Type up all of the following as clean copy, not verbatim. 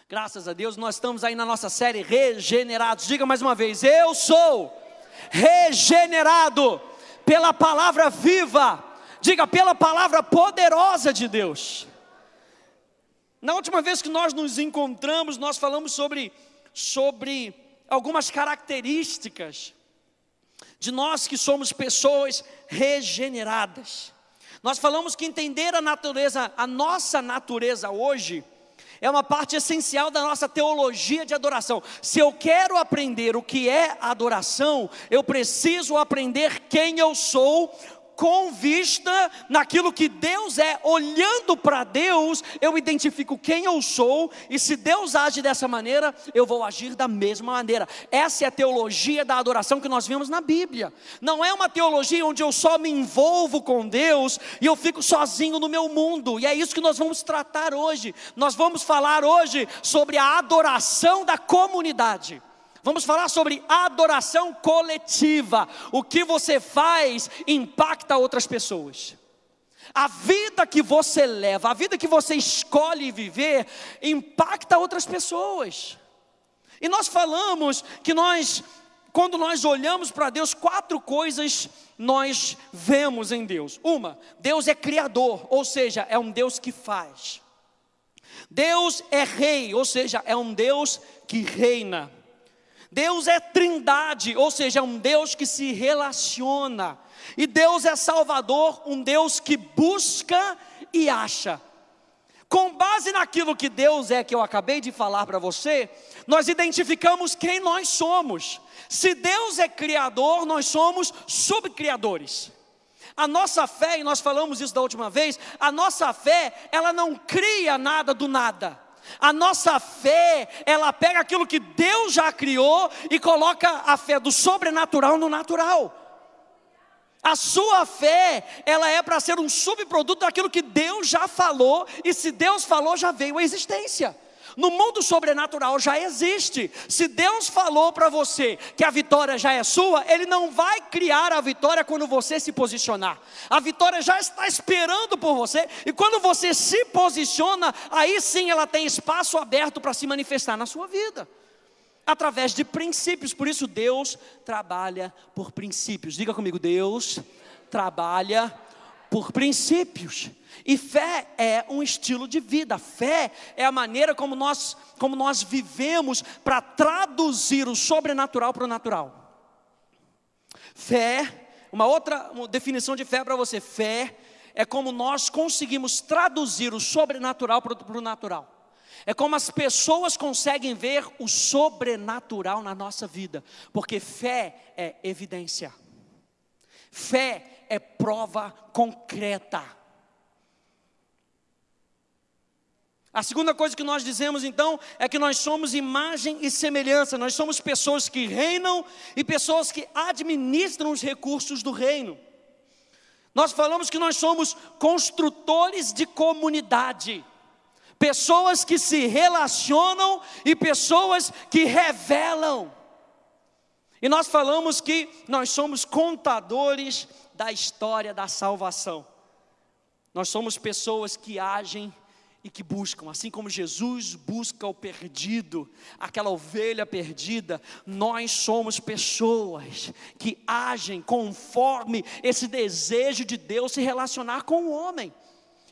Graças a Deus, nós estamos aí na nossa série Regenerados. Diga mais uma vez: eu sou regenerado pela palavra viva. Diga: pela palavra poderosa de Deus. Na última vez que nós nos encontramos, nós falamos sobre algumas características de nós que somos pessoas regeneradas. Nós falamos que entender a nossa natureza hoje, é uma parte essencial da nossa teologia de adoração. Se eu quero aprender o que é adoração, eu preciso aprender quem eu sou, com vista naquilo que Deus é. Olhando para Deus, eu identifico quem eu sou, e se Deus age dessa maneira, eu vou agir da mesma maneira. Essa é a teologia da adoração que nós vimos na Bíblia. Não é uma teologia onde eu só me envolvo com Deus e eu fico sozinho no meu mundo. E é isso que nós vamos tratar hoje. Nós vamos falar hoje sobre a adoração da comunidade. Vamos falar sobre adoração coletiva. O que você faz impacta outras pessoas. A vida que você leva, a vida que você escolhe viver, impacta outras pessoas. E nós falamos que quando nós olhamos para Deus, 4 coisas nós vemos em Deus. Uma, Deus é criador, ou seja, é um Deus que faz. Deus é rei, ou seja, é um Deus que reina. Deus é trindade, ou seja, é um Deus que se relaciona. E Deus é salvador, um Deus que busca e acha. Com base naquilo que Deus é, que eu acabei de falar para você, nós identificamos quem nós somos. Se Deus é criador, nós somos subcriadores. A nossa fé, e nós falamos isso da última vez, a nossa fé, ela não cria nada do nada. A nossa fé, ela pega aquilo que Deus já criou e coloca a fé do sobrenatural no natural. A sua fé, ela é para ser um subproduto daquilo que Deus já falou, e se Deus falou, já veio à existência. No mundo sobrenatural já existe. Se Deus falou para você que a vitória já é sua, Ele não vai criar a vitória quando você se posicionar. A vitória já está esperando por você, e quando você se posiciona, aí sim ela tem espaço aberto para se manifestar na sua vida, através de princípios. Por isso Deus trabalha por princípios. Diga comigo: Deus trabalha por princípios. E fé é um estilo de vida. Fé é a maneira como nós vivemos para traduzir o sobrenatural para o natural. Fé, uma definição de fé para você: fé é como nós conseguimos traduzir o sobrenatural para o natural. É como as pessoas conseguem ver o sobrenatural na nossa vida, porque fé é evidência. Fé é prova concreta. A segunda coisa que nós dizemos então é que nós somos imagem e semelhança. Nós somos pessoas que reinam e pessoas que administram os recursos do reino. Nós falamos que nós somos construtores de comunidade, pessoas que se relacionam e pessoas que revelam. E nós falamos que nós somos contadores da história da salvação. Nós somos pessoas que agem e que buscam, assim como Jesus busca o perdido, aquela ovelha perdida. Nós somos pessoas que agem conforme esse desejo de Deus se relacionar com o homem.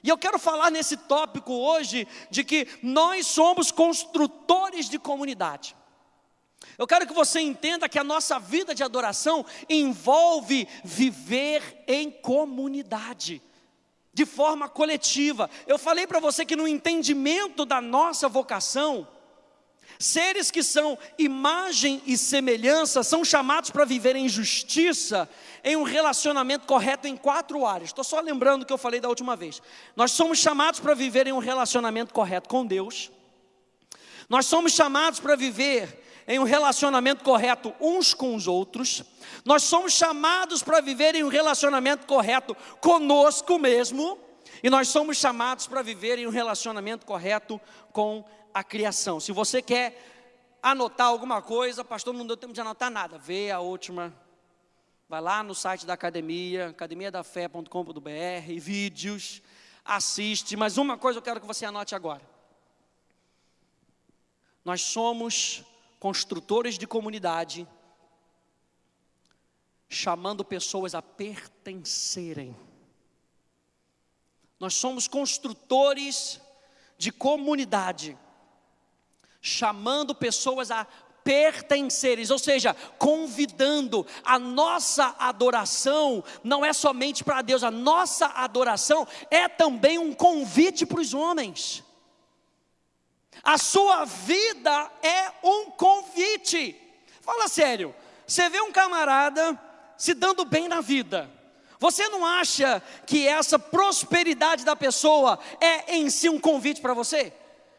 E eu quero falar nesse tópico hoje de que nós somos construtores de comunidade. Eu quero que você entenda que a nossa vida de adoração envolve viver em comunidade, de forma coletiva. Eu falei para você que no entendimento da nossa vocação, seres que são imagem e semelhança são chamados para viver em justiça, em um relacionamento correto em 4 áreas. Estou só lembrando o que eu falei da última vez. Nós somos chamados para viver em um relacionamento correto com Deus. Nós somos chamados para viver em um relacionamento correto uns com os outros. Nós somos chamados para viver em um relacionamento correto conosco mesmo. E nós somos chamados para viver em um relacionamento correto com a criação. Se você quer anotar alguma coisa, pastor, não deu tempo de anotar nada, vê a última, vai lá no site da academia, academiadafé.com.br, vídeos, assiste. Mas uma coisa eu quero que você anote agora: Nós somos construtores de comunidade, chamando pessoas a pertencerem. Nós somos construtores de comunidade, chamando pessoas a pertencerem, ou seja, convidando. A nossa adoração não é somente para Deus, a nossa adoração é também um convite para os homens. A sua vida é um convite. Fala sério, você vê um camarada se dando bem na vida, você não acha que essa prosperidade da pessoa é em si um convite para você?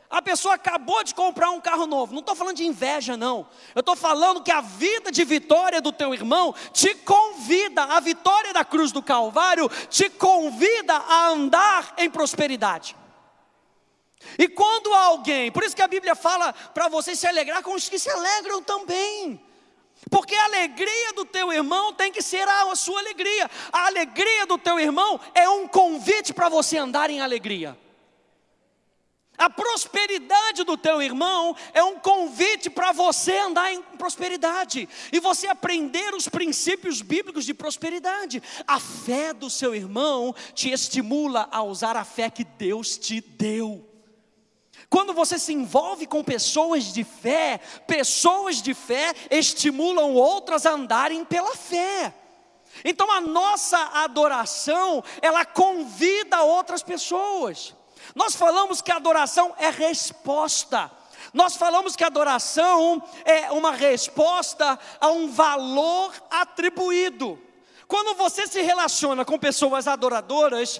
A pessoa acabou de comprar um carro novo. Não estou falando de inveja, não. Eu estou falando que a vida de vitória do teu irmão te convida. A vitória da cruz do Calvário te convida a andar em prosperidade. E quando alguém, por isso que a Bíblia fala para você se alegrar com os que se alegram também. Porque a alegria do teu irmão tem que ser a sua alegria. A alegria do teu irmão é um convite para você andar em alegria. A prosperidade do teu irmão é um convite para você andar em prosperidade. E você aprender os princípios bíblicos de prosperidade. A fé do seu irmão te estimula a usar a fé que Deus te deu. Quando você se envolve com pessoas de fé estimulam outras a andarem pela fé. Então a nossa adoração, ela convida outras pessoas. Nós falamos que a adoração é resposta. Nós falamos que a adoração é uma resposta a um valor atribuído. Quando você se relaciona com pessoas adoradoras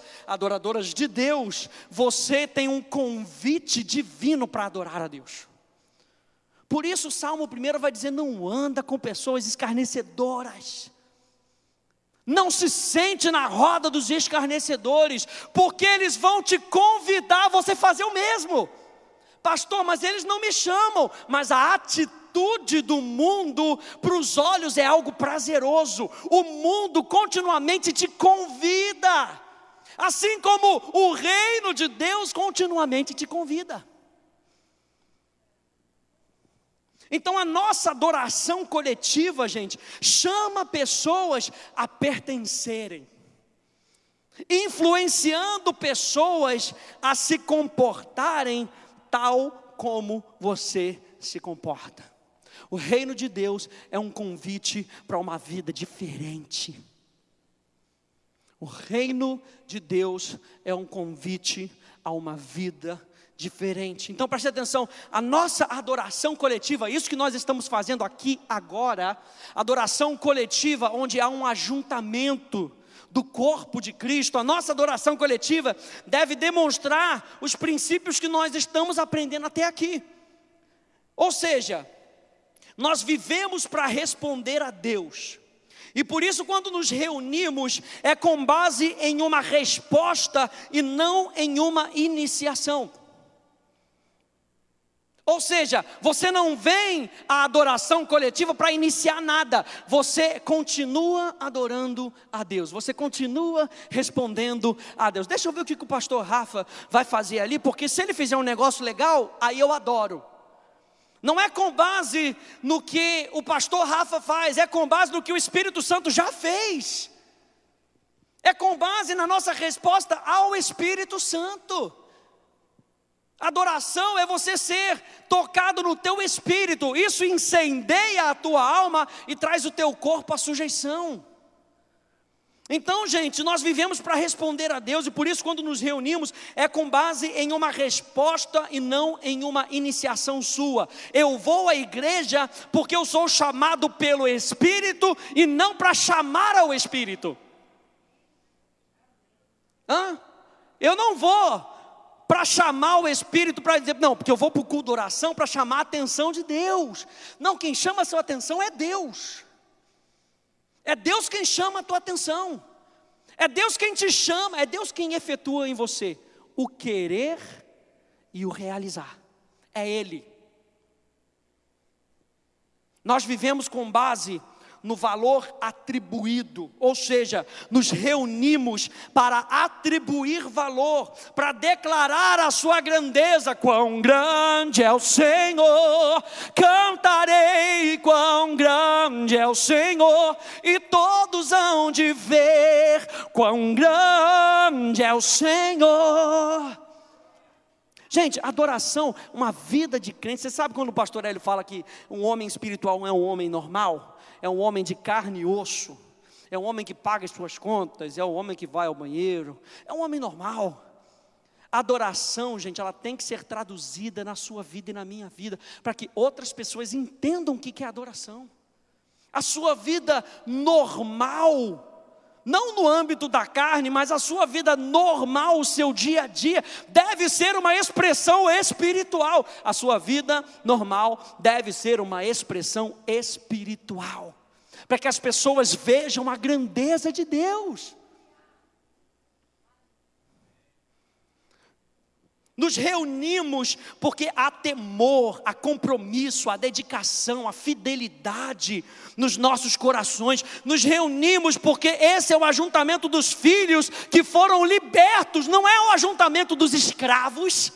de Deus, você tem um convite divino para adorar a Deus. Por isso o Salmo 1 vai dizer: não anda com pessoas escarnecedoras. Não se sente na roda dos escarnecedores, porque eles vão te convidar a você fazer o mesmo. Pastor, mas eles não me chamam. Mas a atitude do mundo para os olhos é algo prazeroso. O mundo continuamente te convida, assim como o reino de Deus continuamente te convida. Então a nossa adoração coletiva, gente, chama pessoas a pertencerem, influenciando pessoas a se comportarem tal como você se comporta. O reino de Deus é um convite para uma vida diferente. O reino de Deus é um convite a uma vida diferente. Então preste atenção, a nossa adoração coletiva, isso que nós estamos fazendo aqui agora, adoração coletiva, onde há um ajuntamento do corpo de Cristo, a nossa adoração coletiva deve demonstrar os princípios que nós estamos aprendendo até aqui. Ou seja, nós vivemos para responder a Deus. E por isso quando nos reunimos é com base em uma resposta e não em uma iniciação. Ou seja, você não vem à adoração coletiva para iniciar nada. Você continua adorando a Deus. Você continua respondendo a Deus. Deixa eu ver o que o pastor Rafa vai fazer ali, porque se ele fizer um negócio legal, aí eu adoro. Não é com base no que o pastor Rafa faz, é com base no que o Espírito Santo já fez. É com base na nossa resposta ao Espírito Santo. Adoração é você ser tocado no teu espírito. Isso incendeia a tua alma e traz o teu corpo à sujeição. Então, gente, nós vivemos para responder a Deus. E por isso quando nos reunimos é com base em uma resposta e não em uma iniciação sua. Eu vou à igreja porque eu sou chamado pelo Espírito e não para chamar ao Espírito. Eu não vou para chamar o Espírito, para dizer, não, porque eu vou para o culto de oração para chamar a atenção de Deus. Não, quem chama a sua atenção é Deus. É Deus quem chama a tua atenção. É Deus quem te chama, é Deus quem efetua em você o querer e o realizar. É Ele. Nós vivemos com base no valor atribuído, ou seja, nos reunimos para atribuir valor, para declarar a sua grandeza. Quão grande é o Senhor, cantarei, quão grande é o Senhor, e todos hão de ver, quão grande é o Senhor. Gente, adoração, uma vida de crente. Você sabe quando o pastor Hélio fala que um homem espiritual não é um homem normal? É um homem de carne e osso, é um homem que paga as suas contas, é um homem que vai ao banheiro, é um homem normal. A adoração, gente, ela tem que ser traduzida na sua vida e na minha vida, para que outras pessoas entendam o que é adoração. A sua vida normal, não no âmbito da carne, mas a sua vida normal, o seu dia a dia, deve ser uma expressão espiritual. A sua vida normal deve ser uma expressão espiritual, para que as pessoas vejam a grandeza de Deus. Nos reunimos porque há temor, há compromisso, há dedicação, há fidelidade nos nossos corações. Nos reunimos porque esse é o ajuntamento dos filhos que foram libertos, não é o ajuntamento dos escravos.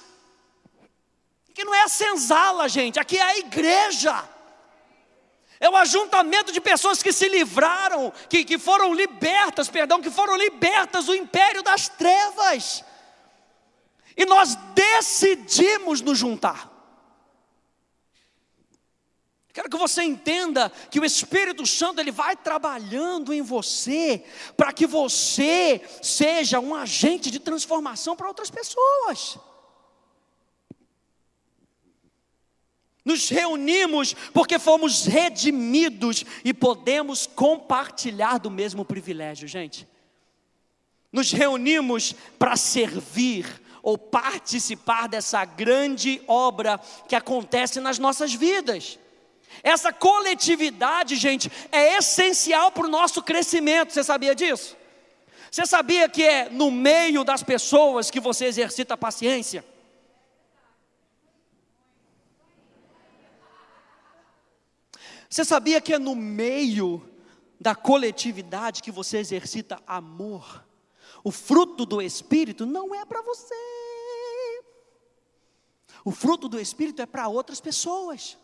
Que não é a senzala, gente, aqui é a igreja. É o ajuntamento de pessoas que se livraram, que foram libertas, que foram libertas do império das trevas. E nós decidimos nos juntar. Quero que você entenda que o Espírito Santo ele vai trabalhando em você, para que você seja um agente de transformação para outras pessoas. Nos reunimos porque fomos redimidos e podemos compartilhar do mesmo privilégio, gente. Nos reunimos para servir ou participar dessa grande obra que acontece nas nossas vidas. Essa coletividade, gente, é essencial para o nosso crescimento. Você sabia disso? Você sabia que é no meio das pessoas que você exercita a paciência? Você sabia que é no meio da coletividade que você exercita amor? O fruto do Espírito não é para você. O fruto do Espírito é para outras pessoas.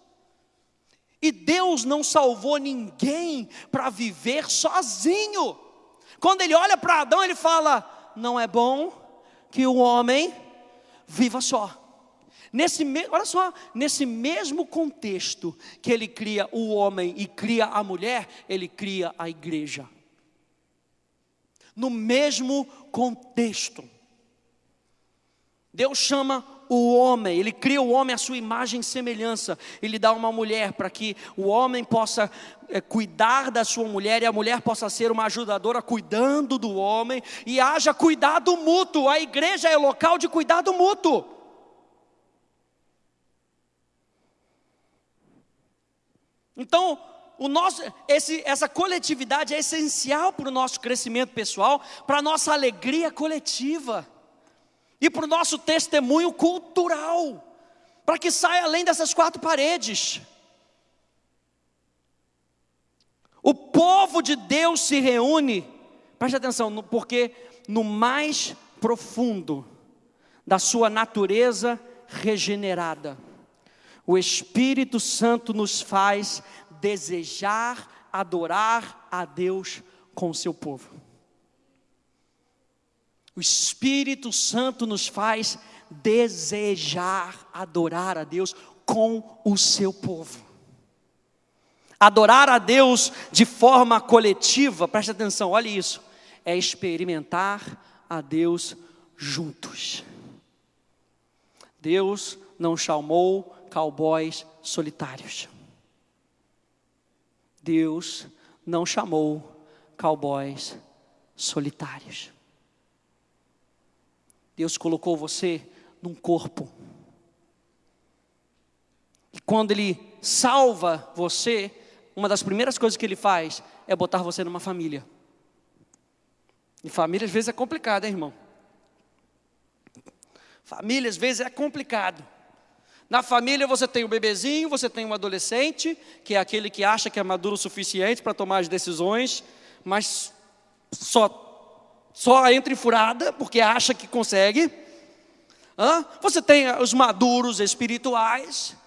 E Deus não salvou ninguém para viver sozinho. Quando Ele olha para Adão, Ele fala: não é bom que o homem viva só. Olha só, nesse mesmo contexto que Ele cria o homem e cria a mulher, Ele cria a igreja. No mesmo contexto, Deus chama o homem, Ele cria o homem à sua imagem e semelhança. Ele dá uma mulher para que o homem possa cuidar da sua mulher, e a mulher possa ser uma ajudadora cuidando do homem, e haja cuidado mútuo. A igreja é local de cuidado mútuo. Então, essa coletividade é essencial para o nosso crescimento pessoal, para a nossa alegria coletiva e para o nosso testemunho cultural, para que saia além dessas quatro paredes. O povo de Deus se reúne, preste atenção, porque no mais profundo da sua natureza regenerada, o Espírito Santo nos faz desejar adorar a Deus com o seu povo. O Espírito Santo nos faz desejar adorar a Deus com o seu povo. Adorar a Deus de forma coletiva, preste atenção, olha isso, é experimentar a Deus juntos. Deus não chamou cowboys solitários. Deus não chamou cowboys solitários. Deus colocou você num corpo. E quando Ele salva você, uma das primeiras coisas que Ele faz é botar você numa família. E família às vezes é complicado, hein, irmão? Família às vezes é complicado. Na família você tem o bebezinho, você tem um adolescente, que é aquele que acha que é maduro o suficiente para tomar as decisões, mas só entra em furada, porque acha que consegue. Você tem os maduros espirituais.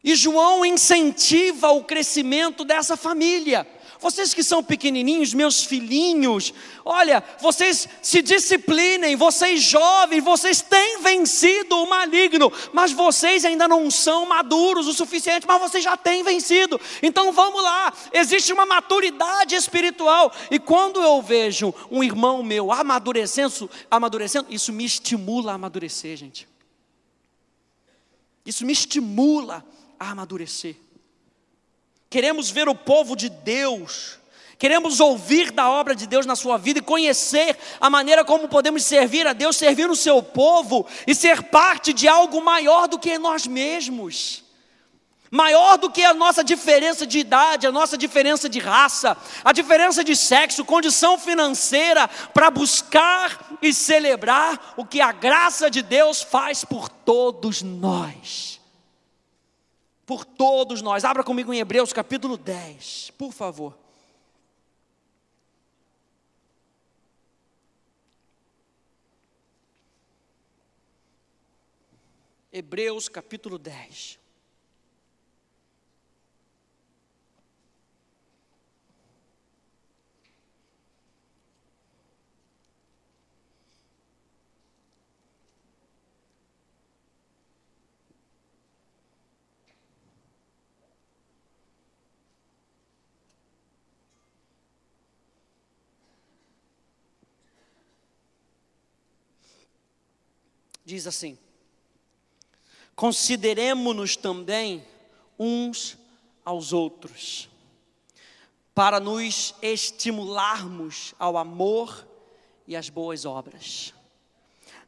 E João incentiva o crescimento dessa família. Vocês que são pequenininhos, meus filhinhos, olha, vocês se disciplinem, vocês jovens, vocês têm vencido o maligno, mas vocês ainda não são maduros o suficiente, mas vocês já têm vencido. Então vamos lá, existe uma maturidade espiritual. E quando eu vejo um irmão meu amadurecendo, isso me estimula a amadurecer, gente. Isso me estimula a amadurecer. Queremos ver o povo de Deus, queremos ouvir da obra de Deus na sua vida e conhecer a maneira como podemos servir a Deus, servir o seu povo e ser parte de algo maior do que nós mesmos, maior do que a nossa diferença de idade, a nossa diferença de raça, a diferença de sexo, condição financeira, para buscar e celebrar o que a graça de Deus faz por todos nós. Por todos nós. Abra comigo em Hebreus capítulo 10, por favor. Hebreus capítulo 10. Diz assim: consideremo-nos também uns aos outros, para nos estimularmos ao amor e às boas obras.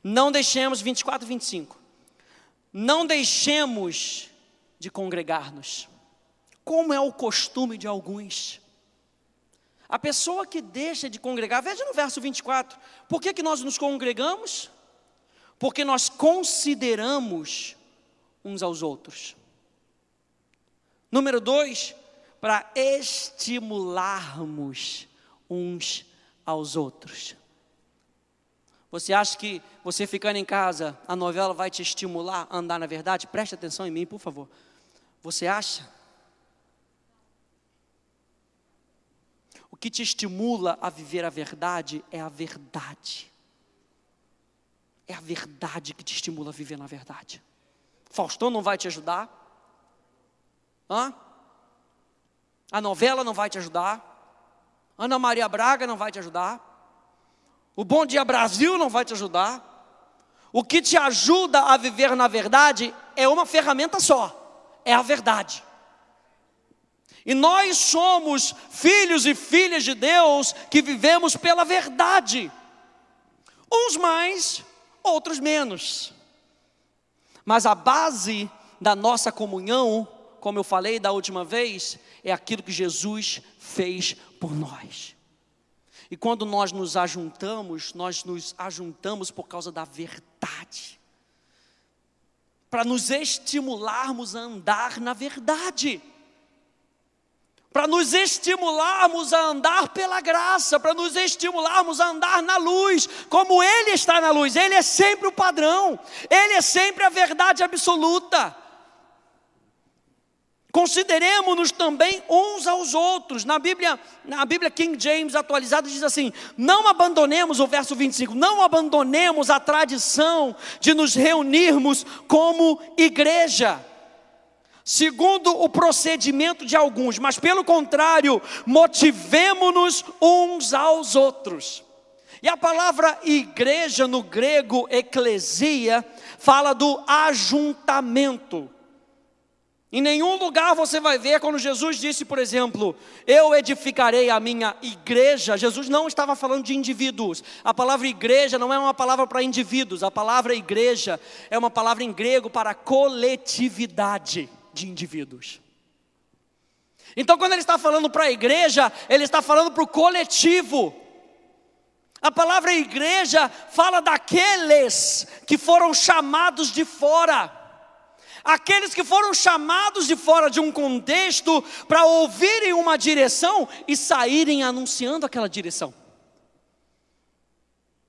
Não deixemos, 24 e 25, não deixemos de congregar-nos, como é o costume de alguns. A pessoa que deixa de congregar, veja no verso 24, por que nós nos congregamos? Porque nós consideramos uns aos outros. Número 2, para estimularmos uns aos outros. Você acha que você ficando em casa, a novela vai te estimular a andar na verdade? Preste atenção em mim, por favor. Você acha? O que te estimula a viver a verdade é a verdade. É a verdade que te estimula a viver na verdade. Faustão não vai te ajudar. A novela não vai te ajudar. Ana Maria Braga não vai te ajudar. O Bom Dia Brasil não vai te ajudar. O que te ajuda a viver na verdade é uma ferramenta só. É a verdade. E nós somos filhos e filhas de Deus que vivemos pela verdade. Uns mais, outros menos. Mas a base da nossa comunhão, como eu falei da última vez, é aquilo que Jesus fez por nós. E quando nós nos ajuntamos por causa da verdade. Para nos estimularmos a andar na verdade. Para nos estimularmos a andar pela graça, para nos estimularmos a andar na luz, como Ele está na luz. Ele é sempre o padrão, Ele é sempre a verdade absoluta. Consideremos-nos também uns aos outros. Na Bíblia King James atualizada diz assim: não abandonemos, o verso 25, não abandonemos a tradição de nos reunirmos como igreja, segundo o procedimento de alguns, mas pelo contrário, motivemo-nos uns aos outros. E a palavra igreja no grego, eclesia, fala do ajuntamento. Em nenhum lugar você vai ver quando Jesus disse, por exemplo, eu edificarei a minha igreja. Jesus não estava falando de indivíduos. A palavra igreja não é uma palavra para indivíduos. A palavra igreja é uma palavra em grego para coletividade de indivíduos. Então quando ele está falando para a igreja, ele está falando para o coletivo. A palavra igreja fala daqueles que foram chamados de fora, Aqueles que foram chamados de fora de um contexto para ouvirem uma direção e saírem anunciando aquela direção.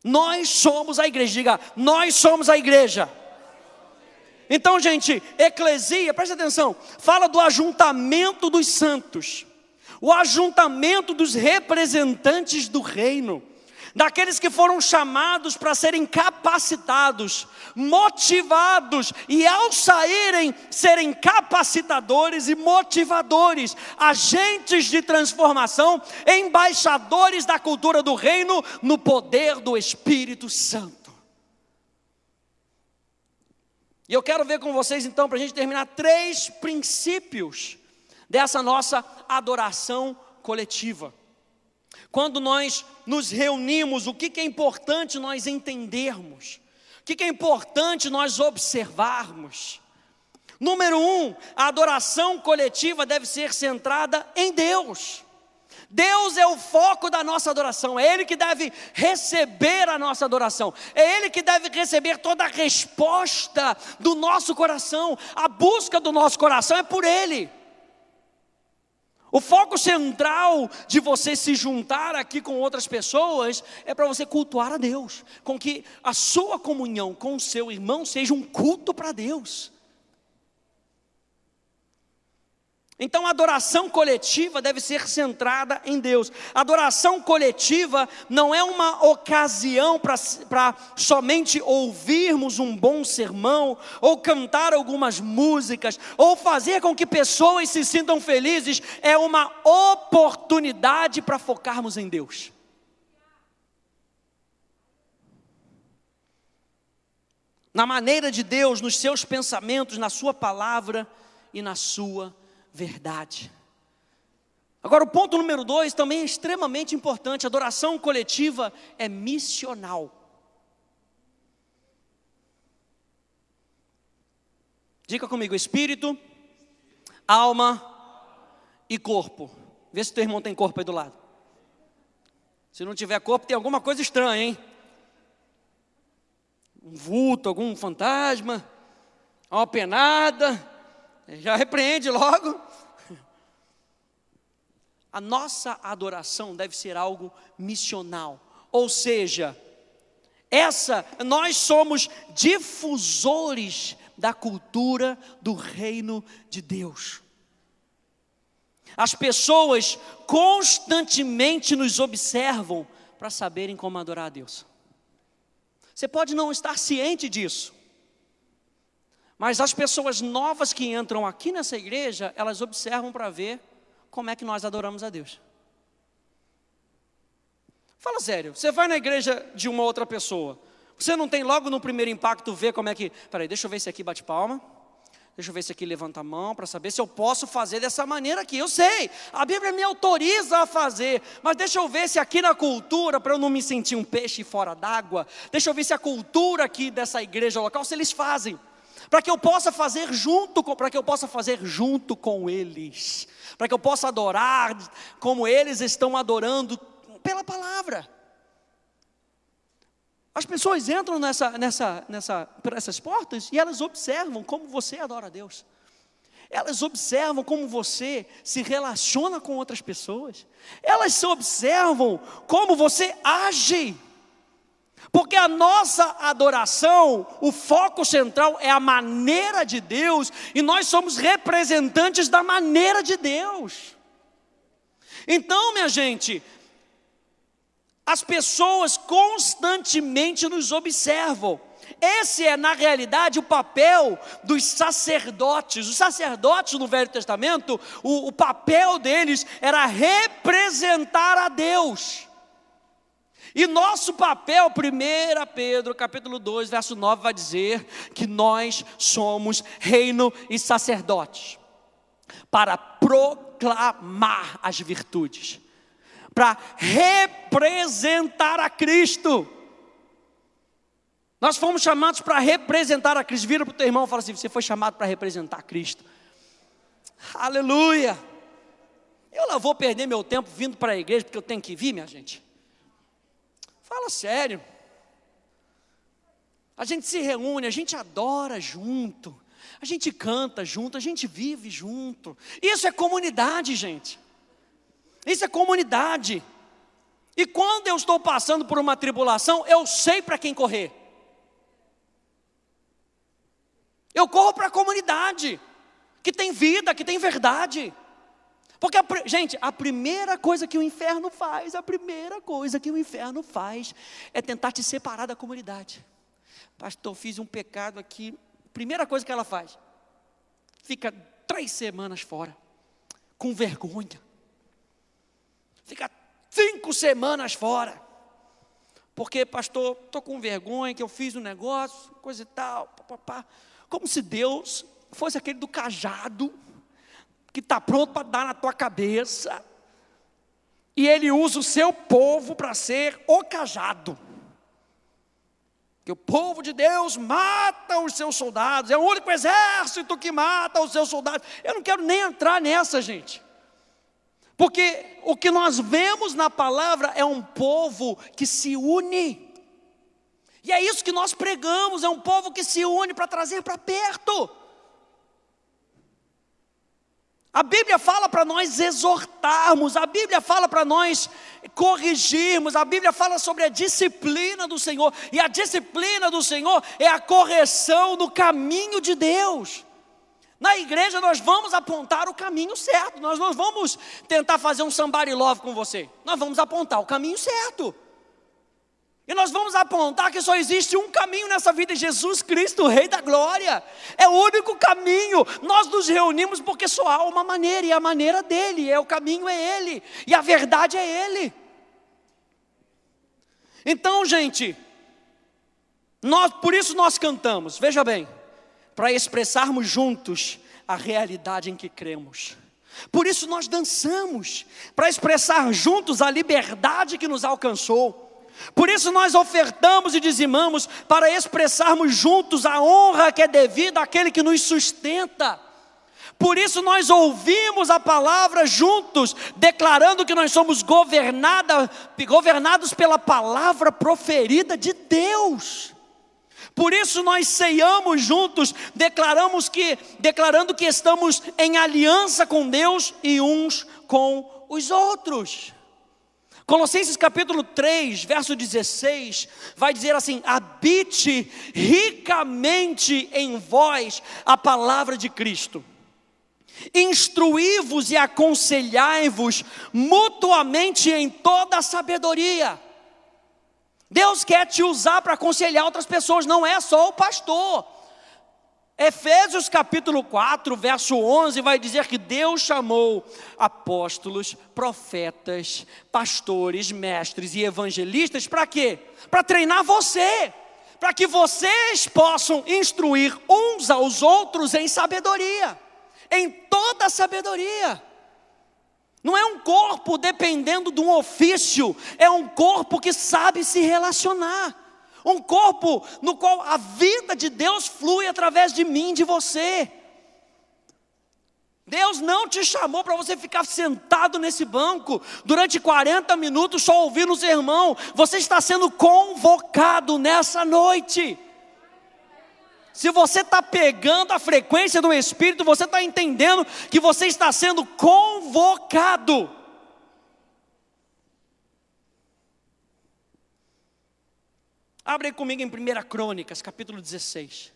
Nós somos a igreja, diga, nós somos a igreja. Então, gente, eclesia, preste atenção, fala do ajuntamento dos santos, o ajuntamento dos representantes do reino, daqueles que foram chamados para serem capacitados, motivados, e ao saírem, serem capacitadores e motivadores, agentes de transformação, embaixadores da cultura do reino, no poder do Espírito Santo. E eu quero ver com vocês então, para a gente terminar, 3 princípios dessa nossa adoração coletiva. Quando nós nos reunimos, o que é importante nós entendermos? O que é importante nós observarmos? Número 1, a adoração coletiva deve ser centrada em Deus. Deus é o foco da nossa adoração, é Ele que deve receber a nossa adoração, é Ele que deve receber toda a resposta do nosso coração, a busca do nosso coração é por Ele. O foco central de você se juntar aqui com outras pessoas é para você cultuar a Deus, com que a sua comunhão com o seu irmão seja um culto para Deus. Então a adoração coletiva deve ser centrada em Deus. A adoração coletiva não é uma ocasião para somente ouvirmos um bom sermão, ou cantar algumas músicas, ou fazer com que pessoas se sintam felizes. É uma oportunidade para focarmos em Deus. Na maneira de Deus, nos seus pensamentos, na sua palavra e na sua verdade. Agora o ponto número 2 também é extremamente importante. A adoração coletiva é missional. Diga comigo, espírito, alma e corpo. Vê se teu irmão tem corpo aí do lado. Se não tiver corpo, tem alguma coisa estranha, hein? Um vulto, algum fantasma, uma penada. Já repreende logo. A nossa adoração deve ser algo missional. Ou seja, nós somos difusores da cultura do reino de Deus. As pessoas constantemente nos observam para saberem como adorar a Deus. Você pode não estar ciente disso, mas as pessoas novas que entram aqui nessa igreja, elas observam para ver como é que nós adoramos a Deus. Fala sério, você vai na igreja de uma outra pessoa, você não tem logo no primeiro impacto ver como é que... Peraí, deixa eu ver se aqui bate palma, deixa eu ver se aqui levanta a mão, para saber se eu posso fazer dessa maneira aqui. Eu sei, a Bíblia me autoriza a fazer, mas deixa eu ver se aqui na cultura, para eu não me sentir um peixe fora d'água, deixa eu ver se a cultura aqui dessa igreja local, se eles fazem. Para que eu possa fazer junto com eles, para que eu possa adorar como eles estão adorando pela palavra. As pessoas entram por essas portas e elas observam como você adora a Deus. Elas observam como você se relaciona com outras pessoas. Elas observam como você age. Porque a nossa adoração, o foco central é a maneira de Deus, e nós somos representantes da maneira de Deus. Então, minha gente, as pessoas constantemente nos observam. Esse é, na realidade, o papel dos sacerdotes. Os sacerdotes no Velho Testamento, o papel deles era representar a Deus. E nosso papel, 1 Pedro, capítulo 2, verso 9, vai dizer que nós somos reino e sacerdotes, para proclamar as virtudes, para representar a Cristo. Nós fomos chamados para representar a Cristo. Vira para o teu irmão e fala assim: você foi chamado para representar Cristo. Aleluia. Eu não vou perder meu tempo vindo para a igreja, porque eu tenho que vir, minha gente. Fala sério. A gente se reúne, a gente adora junto, A gente canta junto, a gente vive junto. Isso é comunidade, gente. Isso é comunidade. E quando eu estou passando por uma tribulação, eu sei para quem correr. Eu corro para a comunidade, que tem vida, que tem verdade. Porque, gente, a primeira coisa que o inferno faz, é tentar te separar da comunidade. Pastor, fiz um pecado aqui. Primeira coisa que ela faz, fica 3 semanas fora, com vergonha. Fica 5 semanas fora. Porque, pastor, estou com vergonha que eu fiz um negócio, coisa e tal, papapá. Como se Deus fosse aquele do cajado, que está pronto para dar na tua cabeça, e Ele usa o seu povo para ser o cajado. Que o povo de Deus mata os seus soldados, é o único exército que mata os seus soldados. Eu não quero nem entrar nessa, gente. Porque o que nós vemos na palavra é um povo que se une. E é isso que nós pregamos, é um povo que se une para trazer para perto. A Bíblia fala para nós exortarmos, a Bíblia fala para nós corrigirmos, a Bíblia fala sobre a disciplina do Senhor. E a disciplina do Senhor é a correção no caminho de Deus. Na igreja nós vamos apontar o caminho certo, nós não vamos tentar fazer um somebody love com você. Nós vamos apontar o caminho certo. E nós vamos apontar que só existe um caminho nessa vida, Jesus Cristo, o Rei da Glória. É o único caminho. Nós nos reunimos porque só há uma maneira, e a maneira dele, o caminho é Ele, e a verdade é Ele. Então, gente, por isso nós cantamos, veja bem, para expressarmos juntos a realidade em que cremos. Por isso nós dançamos, para expressar juntos a liberdade que nos alcançou. Por isso nós ofertamos e dizimamos, para expressarmos juntos a honra que é devida àquele que nos sustenta. Por isso nós ouvimos a palavra juntos, declarando que nós somos governados pela palavra proferida de Deus. Por isso nós ceiamos juntos, declarando que estamos em aliança com Deus e uns com os outros. Colossenses capítulo 3, verso 16, vai dizer assim: habite ricamente em vós a palavra de Cristo. Instruí-vos e aconselhai-vos mutuamente em toda a sabedoria. Deus quer te usar para aconselhar outras pessoas, não é só o pastor. Efésios capítulo 4, verso 11, vai dizer que Deus chamou apóstolos, profetas, pastores, mestres e evangelistas para quê? Para treinar você, para que vocês possam instruir uns aos outros em sabedoria, em toda a sabedoria. Não é um corpo dependendo de um ofício, é um corpo que sabe se relacionar. Um corpo no qual a vida de Deus flui através de mim, de você. Deus não te chamou para você ficar sentado nesse banco durante 40 minutos só ouvindo o sermão. Você está sendo convocado nessa noite. Se você está pegando a frequência do Espírito, você está entendendo que você está sendo convocado. Abre aí comigo em 1 Crônicas, capítulo 16.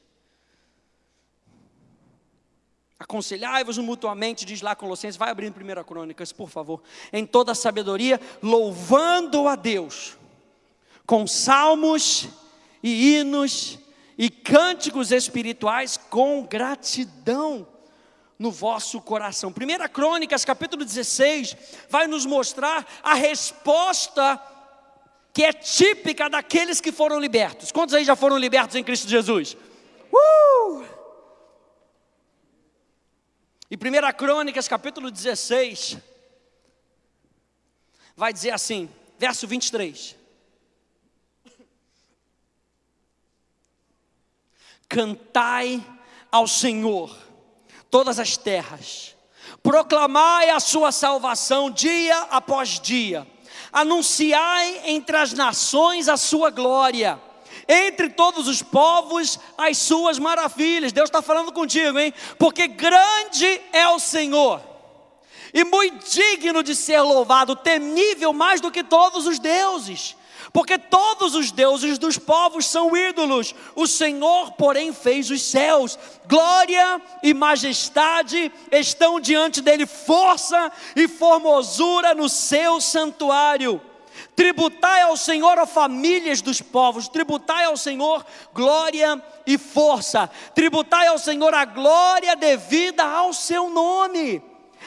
Aconselhai-vos mutuamente, diz lá Colossenses, vai abrir em 1 Crônicas, por favor. Em toda a sabedoria, louvando a Deus, com salmos e hinos e cânticos espirituais, com gratidão no vosso coração. 1 Crônicas, capítulo 16, vai nos mostrar a resposta que é típica daqueles que foram libertos. Quantos aí já foram libertos em Cristo Jesus? E 1 Crônicas, capítulo 16, vai dizer assim, verso 23. Cantai ao Senhor todas as terras, proclamai a sua salvação dia após dia. Anunciai entre as nações a sua glória, entre todos os povos as suas maravilhas. Deus está falando contigo, hein? Porque grande é o Senhor, e muito digno de ser louvado, temível mais do que todos os deuses. Porque todos os deuses dos povos são ídolos, o Senhor, porém, fez os céus. Glória e majestade estão diante dele, força e formosura no seu santuário. Tributai ao Senhor, ó famílias dos povos, tributai ao Senhor glória e força, tributai ao Senhor a glória devida ao seu nome.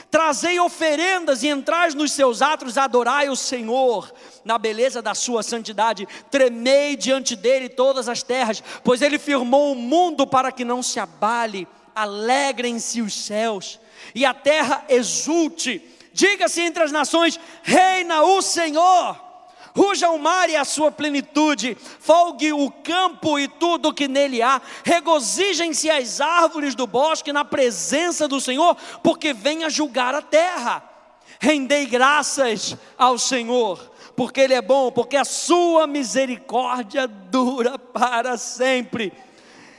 Trazei oferendas e entrais nos seus átrios, adorai o Senhor na beleza da sua santidade. Tremei diante dele todas as terras, pois ele firmou o mundo para que não se abale. Alegrem-se os céus e a terra exulte. Diga-se entre as nações: reina o Senhor. Ruja o mar e a sua plenitude, folgue o campo e tudo o que nele há, regozijem-se as árvores do bosque na presença do Senhor, porque vem a julgar a terra. Rendei graças ao Senhor, porque Ele é bom, porque a sua misericórdia dura para sempre.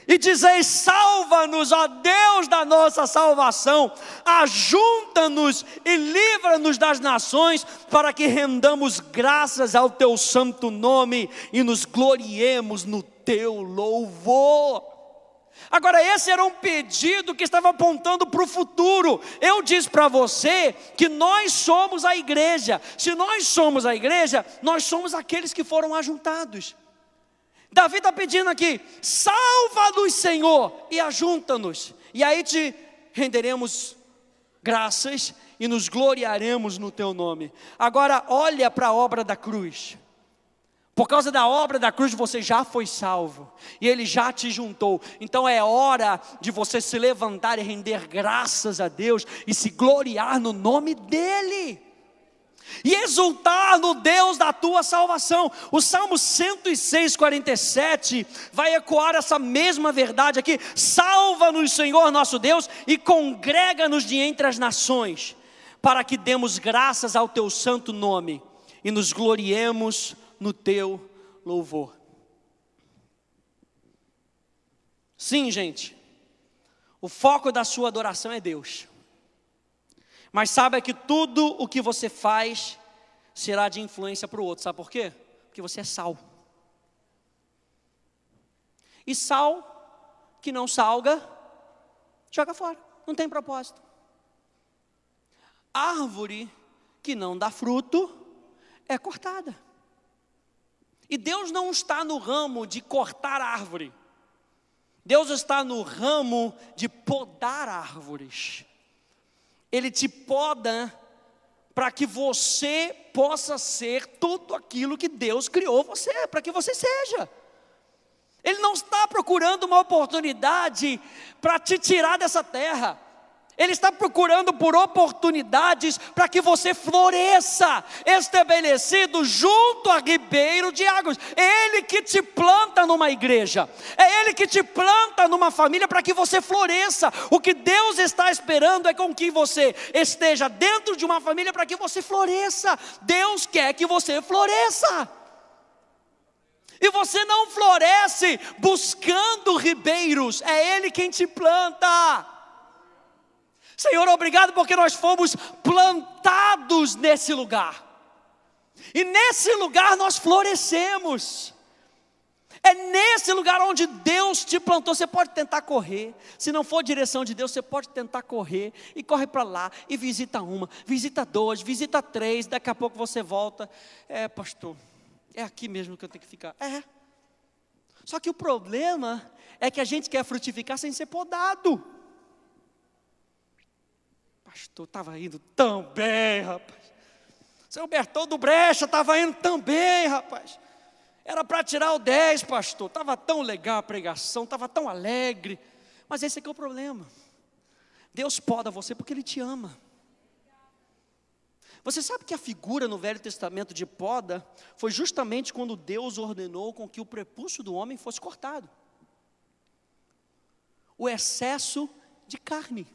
E dizei: salva-nos, ó Deus da nossa salvação, ajunta-nos e livra-nos das nações, para que rendamos graças ao teu santo nome e nos gloriemos no teu louvor. Agora, esse era um pedido que estava apontando para o futuro. Eu disse para você que nós somos a igreja. Se nós somos a igreja, nós somos aqueles que foram ajuntados. Davi está pedindo aqui: salva-nos, Senhor, e ajunta-nos, e aí te renderemos graças e nos gloriaremos no teu nome. Agora olha para a obra da cruz. Por causa da obra da cruz você já foi salvo, e Ele já te juntou. Então é hora de você se levantar e render graças a Deus, e se gloriar no nome dEle, e exultar no Deus da tua salvação. O Salmo 106:47 vai ecoar essa mesma verdade aqui: salva-nos, Senhor nosso Deus, e congrega-nos de entre as nações, para que demos graças ao teu santo nome e nos gloriemos no teu louvor. Sim, gente, o foco da sua adoração é Deus. Mas saiba que tudo o que você faz será de influência para o outro. Sabe por quê? Porque você é sal. E sal que não salga, joga fora, não tem propósito. Árvore que não dá fruto é cortada. E Deus não está no ramo de cortar árvore. Deus está no ramo de podar árvores. Ele te poda para que você possa ser tudo aquilo que Deus criou você, para que você seja. Ele não está procurando uma oportunidade para te tirar dessa terra. Ele está procurando por oportunidades para que você floresça, estabelecido junto a ribeiro de águas. É Ele que te planta numa igreja, é Ele que te planta numa família para que você floresça. O que Deus está esperando é com que você esteja dentro de uma família para que você floresça. Deus quer que você floresça. E você não floresce buscando ribeiros, é Ele quem te planta. Senhor, obrigado porque nós fomos plantados nesse lugar. E nesse lugar nós florescemos. É nesse lugar onde Deus te plantou. Você pode tentar correr. Se não for direção de Deus, você pode tentar correr. E corre para lá e visita uma, visita duas, visita três. Daqui a pouco você volta. É, pastor, é aqui mesmo que eu tenho que ficar. É. Só que o problema é que a gente quer frutificar sem ser podado. Pastor, estava indo tão bem, rapaz. Seu Bertão do Brecha estava indo tão bem, rapaz. Era para tirar o 10, pastor. Estava tão legal a pregação, estava tão alegre. Mas esse aqui é o problema. Deus poda você porque Ele te ama. Você sabe que a figura no Velho Testamento de poda foi justamente quando Deus ordenou com que o prepúcio do homem fosse cortado. O excesso de carne.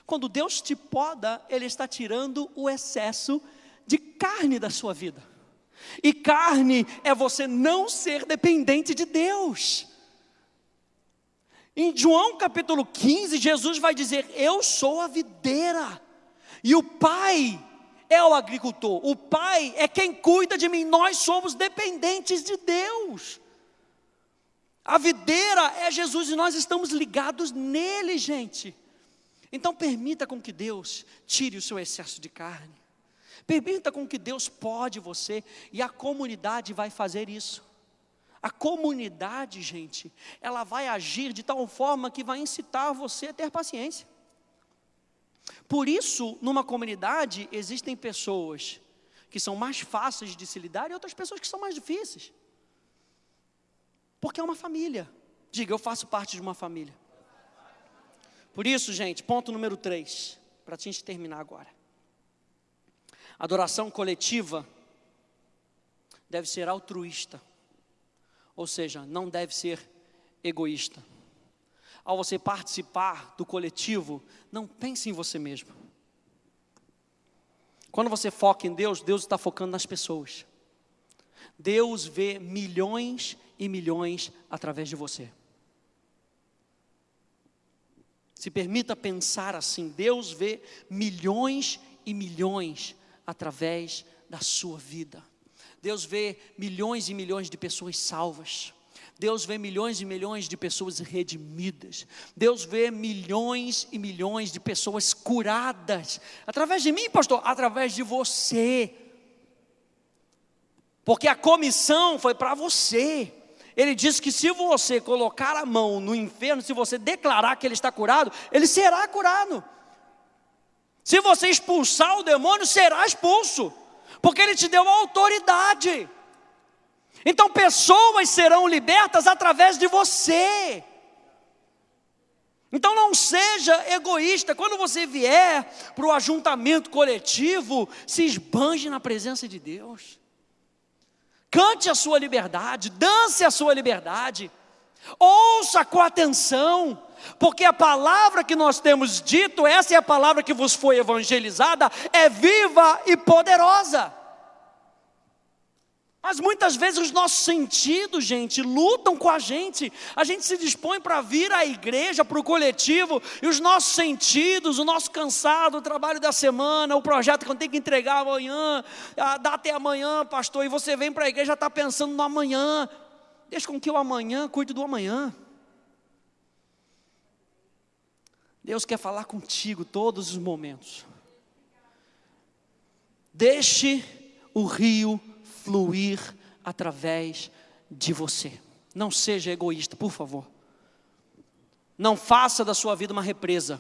Quando Deus te poda, Ele está tirando o excesso de carne da sua vida. E carne é você não ser dependente de Deus. Em João capítulo 15, Jesus vai dizer: eu sou a videira, e o Pai é o agricultor, o Pai é quem cuida de mim, nós somos dependentes de Deus. A videira é Jesus e nós estamos ligados nele, gente. Então permita com que Deus tire o seu excesso de carne. Permita com que Deus pode você, e a comunidade vai fazer isso. A comunidade, gente, ela vai agir de tal forma que vai incitar você a ter paciência. Por isso, numa comunidade, existem pessoas que são mais fáceis de se lidar e outras pessoas que são mais difíceis. Porque é uma família. Diga, eu faço parte de uma família. Por isso, gente, ponto número 3, para a gente terminar agora. Adoração coletiva deve ser altruísta. Ou seja, não deve ser egoísta. Ao você participar do coletivo, não pense em você mesmo. Quando você foca em Deus, Deus está focando nas pessoas. Deus vê milhões e milhões através de você. Se permita pensar assim: Deus vê milhões e milhões através da sua vida. Deus vê milhões e milhões de pessoas salvas. Deus vê milhões e milhões de pessoas redimidas. Deus vê milhões e milhões de pessoas curadas. Através de mim, pastor? Através de você. Porque a comissão foi para você. Ele disse que se você colocar a mão no enfermo, se você declarar que ele está curado, ele será curado. Se você expulsar o demônio, será expulso. Porque ele te deu autoridade. Então pessoas serão libertas através de você. Então não seja egoísta. Quando você vier para o ajuntamento coletivo, se esbanje na presença de Deus. Cante a sua liberdade, dance a sua liberdade. Ouça com atenção. Porque a palavra que nós temos dito, essa é a palavra que vos foi evangelizada, é viva e poderosa. Mas muitas vezes os nossos sentidos, gente, lutam com a gente se dispõe para vir à igreja, para o coletivo, e os nossos sentidos, o nosso cansado, o trabalho da semana, o projeto que eu tenho que entregar amanhã, dá até amanhã, pastor, e você vem para a igreja e já está pensando no amanhã. Deixa com que o amanhã cuide do amanhã. Deus quer falar contigo todos os momentos. Deixe o rio fluir através de você. Não seja egoísta, por favor. Não faça da sua vida uma represa.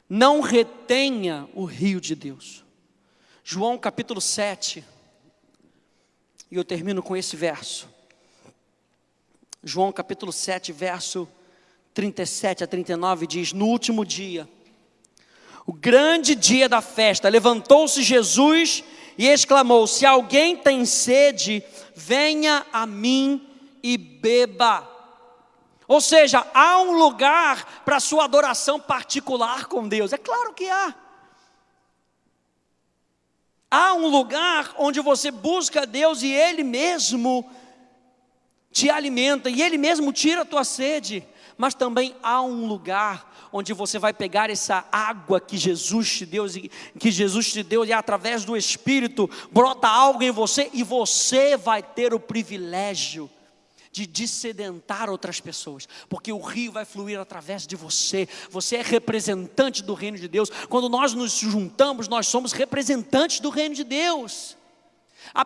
Não retenha o rio de Deus. João capítulo 7. E eu termino com esse verso. João capítulo 7, verso 37 a 39 diz: no último dia, o grande dia da festa, levantou-se Jesus e exclamou: se alguém tem sede, venha a mim e beba. Ou seja, há um lugar para a sua adoração particular com Deus. É claro que há. Há um lugar onde você busca Deus e Ele mesmo te alimenta, e Ele mesmo tira a tua sede. Mas também há um lugar onde você vai pegar essa água que Jesus te deu, e através do Espírito brota algo em você, e você vai ter o privilégio de dessedentar outras pessoas, porque o rio vai fluir através de você. Você é representante do reino de Deus. Quando nós nos juntamos, nós somos representantes do reino de Deus.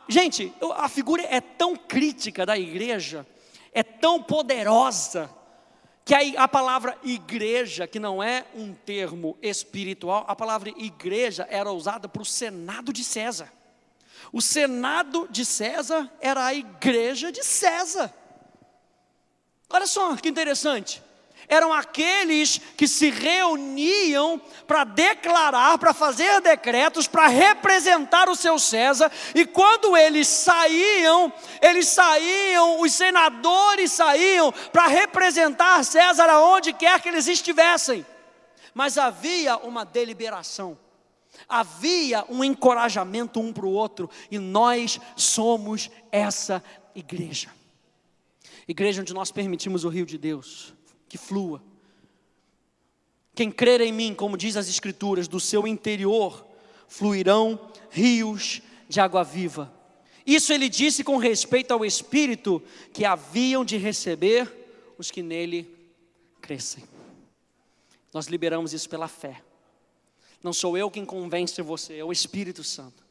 Gente, a figura é tão crítica da igreja, é tão poderosa, que a palavra igreja, que não é um termo espiritual, a palavra igreja era usada para o Senado de César. O Senado de César era a igreja de César. Olha só que interessante. Eram aqueles que se reuniam para declarar, para fazer decretos, para representar o seu César. E quando eles saíam, os senadores saíam para representar César aonde quer que eles estivessem. Mas havia uma deliberação. Havia um encorajamento um para o outro, e nós somos essa igreja. Igreja onde nós permitimos o rio de Deus que flua. Quem crer em mim, como diz as Escrituras, do seu interior fluirão rios de água viva. Isso ele disse com respeito ao Espírito que haviam de receber os que nele crescem. Nós liberamos isso pela fé. Não sou eu quem convence você, é o Espírito Santo.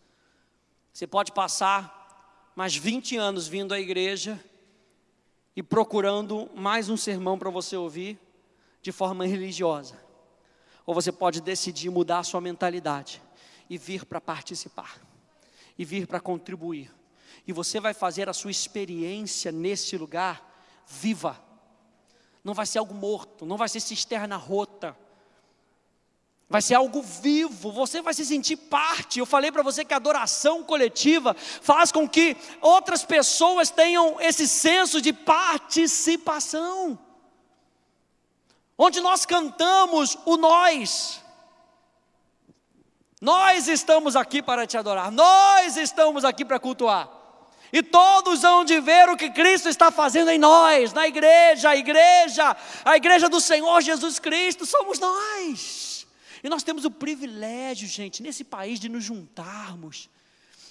Você pode passar mais 20 anos vindo à igreja e procurando mais um sermão para você ouvir de forma religiosa. Ou você pode decidir mudar a sua mentalidade e vir para participar, e vir para contribuir. E você vai fazer a sua experiência nesse lugar viva. Não vai ser algo morto, não vai ser cisterna rota. Vai ser algo vivo, você vai se sentir parte. Eu falei para você que a adoração coletiva faz com que outras pessoas tenham esse senso de participação. Onde nós cantamos o nós. Nós estamos aqui para te adorar, nós estamos aqui para cultuar. E todos hão de ver o que Cristo está fazendo em nós, na igreja, a igreja do Senhor Jesus Cristo, somos nós. E nós temos o privilégio, gente, nesse país de nos juntarmos.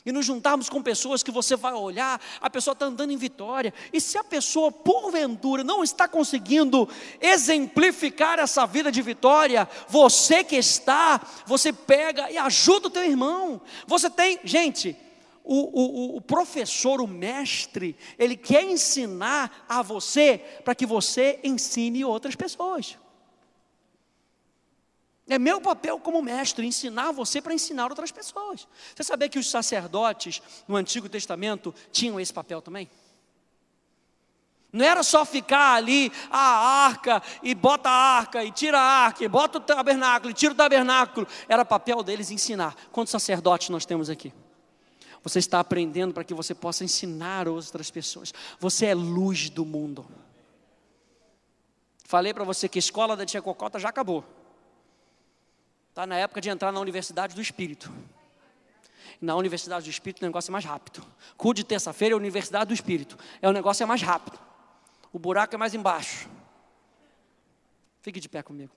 E nos juntarmos com pessoas que você vai olhar, a pessoa está andando em Vitória. E se a pessoa, porventura, não está conseguindo exemplificar essa vida de Vitória, você que está, você pega e ajuda o teu irmão. Você tem, gente, o professor, o mestre, ele quer ensinar a você para que você ensine outras pessoas. É meu papel como mestre, ensinar você para ensinar outras pessoas. Você sabia que os sacerdotes no Antigo Testamento tinham esse papel também? Não era só ficar ali, a arca, e bota a arca, e tira a arca, e bota o tabernáculo, e tira o tabernáculo. Era papel deles ensinar. Quantos sacerdotes nós temos aqui? Você está aprendendo para que você possa ensinar outras pessoas. Você é luz do mundo. Falei para você que a escola da Tia Cocota já acabou. Está na época de entrar na Universidade do Espírito. Na Universidade do Espírito o negócio é mais rápido. Culto de terça-feira é a Universidade do Espírito. O negócio é mais rápido. O buraco é mais embaixo. Fique de pé comigo.